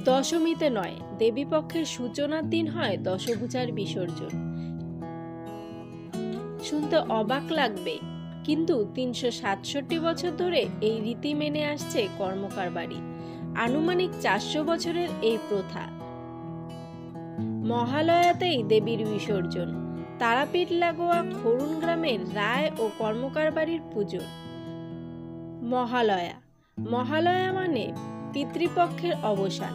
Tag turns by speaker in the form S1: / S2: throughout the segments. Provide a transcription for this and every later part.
S1: দশমীতে নয়, দেবীপক্ষের সূচনার দিন হয় দশভুজার বিসর্জন। শুনতে অবাক লাগবে, কিন্তু ৩৬৭ বছর ধরে এই রীতি মেনে আসছে কর্মকার বাড়ি। আনুমানিক ৪০০ বছরের এই প্রথা। মহালয়াতেই দেবীর বিসর্জন। তারাপীঠ লাগোয়া খরুন গ্রামের রায় ও কর্মকার বাড়ির পুজো। মহালয়া মহালয়া মানে পিতৃপক্ষের অবসান,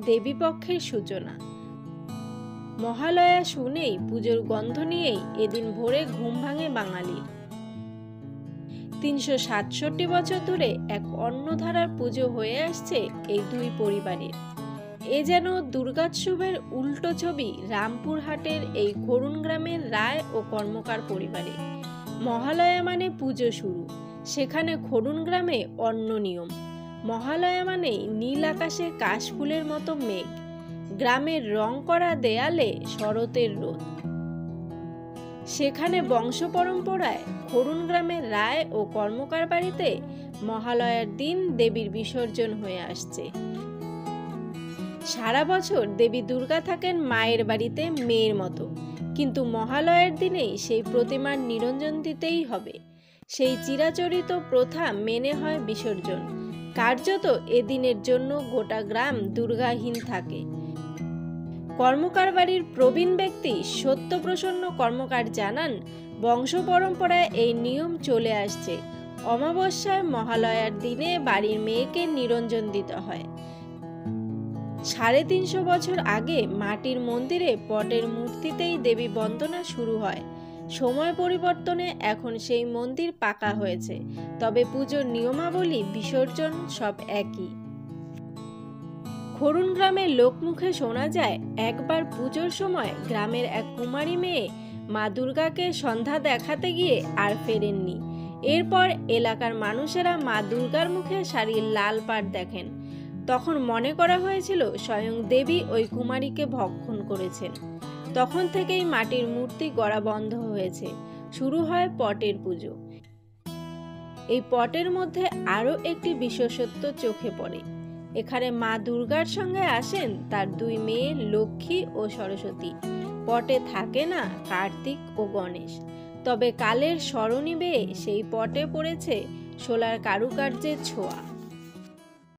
S1: দেবীপক্ষের সূচনা। মহালয়া শুনেই পুজোর গন্ধ নিয়েই এদিন ভোরে ঘুম ভাঙে বাঙালির। ৩৬৭ বছর ধরে এক অন্যধারার পুজো হয়ে আসছে এই দুই পরিবারের। এ যেন দুর্গোৎসবের উল্টো ছবি রামপুরহাটের এই খরুন গ্রামের রায় ও কর্মকার পরিবারে। মহালয়া মানে পুজো শুরু, সেখানে খরুন গ্রামে অন্য নিয়ম। মহালয়া মানে নীল আকাশে কাশফুলের মতো মেঘ, গ্রামের রং করা দেয়ালে শরতের রোদ। সেখানে বংশ পরম্পরায় খরুন গ্রামের রায় ও কর্মকার বাড়িতে মহালয়ার দিন দেবীর বিসর্জন হয়ে আসছে। সারা বছর দেবী দুর্গা থাকেন মায়ের বাড়িতে মেয়ের মতো, কিন্তু মহালয়ার দিনেই সেই প্রতিমার নিরঞ্জন দিতেই হবে। সেই চিরাচরিত প্রথা মেনে হয় বিসর্জন। কার্যত এদিনের জন্য গোটা গ্রাম দুর্গাহীন থাকে। কর্মকার বাড়ির প্রবীণ ব্যক্তি সত্যপ্রসন্ন কর্মকার জানান, বংশ পরম্পরায় এই নিয়ম চলে আসছে। অমাবস্যায় মহালয়ার দিনে বাড়ির মেয়েকে নিরঞ্জন দিতে হয়। ৩৫০ বছর আগে মাটির মন্দিরে পটের মূর্তিতেই দেবী বন্দনা শুরু হয়। সময় পরিবর্তনে এখন সেই মন্দির পাকা হয়েছে, তবে পুজোর নিয়মাবলী বিসর্জন সব একই। খরুন গ্রামের লোকমুখে শোনা যায়, একবার পুজোর সময় গ্রামের এক কুমারী মেয়ে মা দুর্গাকে সন্ধ্যা দেখাতে গিয়ে আর ফেরেননি। এরপর এলাকার মানুষেরা মা দুর্গার মুখে শাড়ির লাল পাড় দেখেন। তখন মনে করা হয়েছিল স্বয়ং দেবী ওই কুমারীকে ভক্ষণ করেছেন। তখন থেকেই মাটির মূর্তি গড়া বন্ধ হয়েছে। শুরু হয় পটের পুজো। এই পটের মধ্যে আরও একটি বিশেষত্ব চোখে পড়ে। এখানে মা দুর্গার সঙ্গে আসেন তার দুই মেয়ে লক্ষ্মী ও সরস্বতী। পটে থাকে না কার্তিক ও গণেশ। তবে কালের সরণি বেয়ে সেই পটে পড়েছে শোলার কারুকার্যের ছোঁয়া।